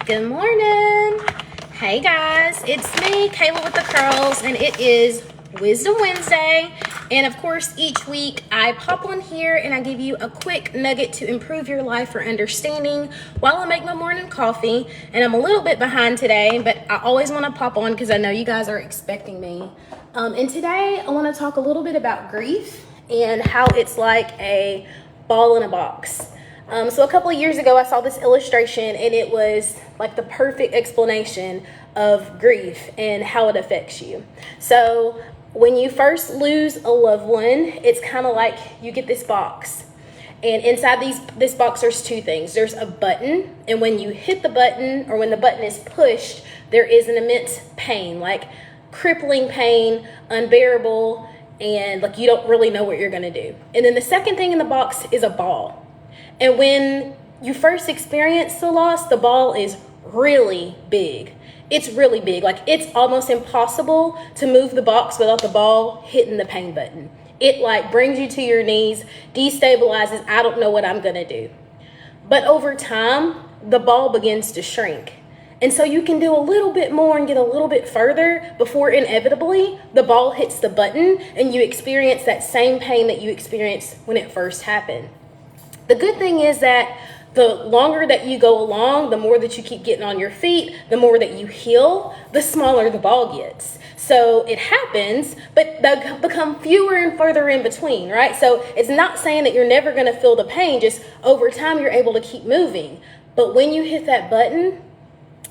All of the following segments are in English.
Good morning. Hey guys, it's me, Kayla with the curls, and it is Wisdom Wednesday. And of course, each week I pop on here and I give you a quick nugget to improve your life or understanding while I make my morning coffee. And I'm a little bit behind today, but I always want to pop on because I know you guys are expecting me. And today I want to talk a little bit about grief and how it's like a ball in a box. So a couple of years ago, I saw this illustration and it was like the perfect explanation of grief and how it affects you. So when you first lose a loved one, it's kind of like you get this box. And inside this box, there's two things. There's a button, and when you hit the button or when the button is pushed, there is an immense pain, like crippling pain, unbearable, and like you don't really know what you're going to do. And then the second thing in the box is a ball. And when you first experience the loss, the ball is really big. It's really big. Like it's almost impossible to move the box without the ball hitting the pain button. It like brings you to your knees, destabilizes. I don't know what I'm going to do. But over time, the ball begins to shrink. And so you can do a little bit more and get a little bit further before inevitably the ball hits the button and you experience that same pain that you experienced when it first happened. The good thing is that the longer that you go along, the more that you keep getting on your feet, the more that you heal, the smaller the ball gets. So it happens, but they become fewer and further in between, right? So it's not saying that you're never going to feel the pain, just over time you're able to keep moving. But when you hit that button,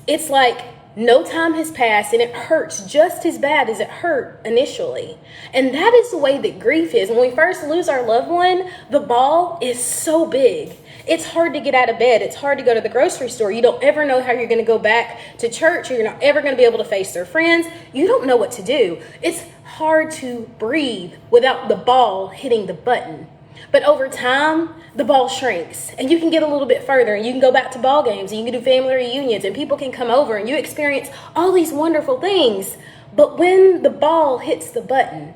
it's like no time has passed and it hurts just as bad as it hurt initially. And that is the way that grief is. When we first lose our loved one, the ball is so big. It's hard to get out of bed. It's hard to go to the grocery store. You don't ever know how you're going to go back to church, or you're not ever going to be able to face their friends. You don't know what to do. It's hard to breathe without the ball hitting the button. But over time, the ball shrinks and you can get a little bit further and you can go back to ball games and you can do family reunions and people can come over and you experience all these wonderful things. But when the ball hits the button,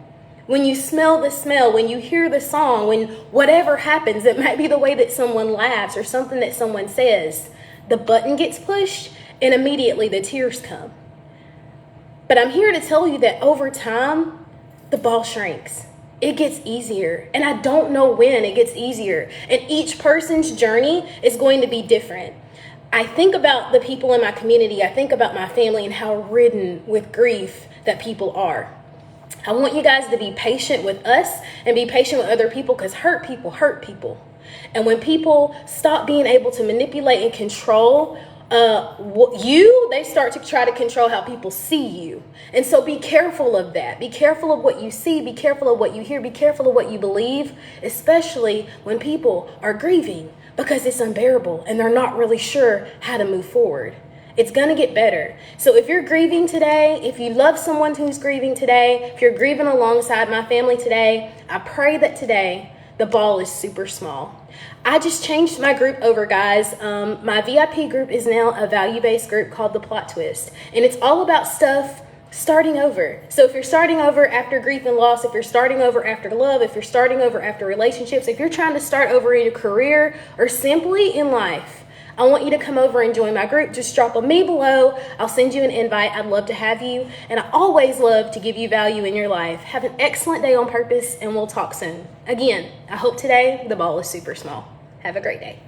when you smell the smell, when you hear the song, when whatever happens, it might be the way that someone laughs or something that someone says, the button gets pushed and immediately the tears come. But I'm here to tell you that over time, the ball shrinks. It gets easier, and I don't know when it gets easier, and each person's journey is going to be different. I think about the people in my community, I think about my family and how ridden with grief that people are. I want you guys to be patient with us and be patient with other people, because hurt people. And when people stop being able to manipulate and control they start to try to control how people see you. And so be careful of that. Be careful of what you see. Be careful of what you hear. Be careful of what you believe, especially when people are grieving, because it's unbearable and they're not really sure how to move forward. It's going to get better. So if you're grieving today, if you love someone who's grieving today, if you're grieving alongside my family today, I pray that today the ball is super small. I just changed my group over, guys. My VIP group is now a value-based group called The Plot Twist. And it's all about stuff starting over. So if you're starting over after grief and loss, if you're starting over after love, if you're starting over after relationships, if you're trying to start over in your career or simply in life, I want you to come over and join my group. Just drop a me below. I'll send you an invite. I'd love to have you. And I always love to give you value in your life. Have an excellent day on purpose, and we'll talk soon. Again, I hope today the ball is super small. Have a great day.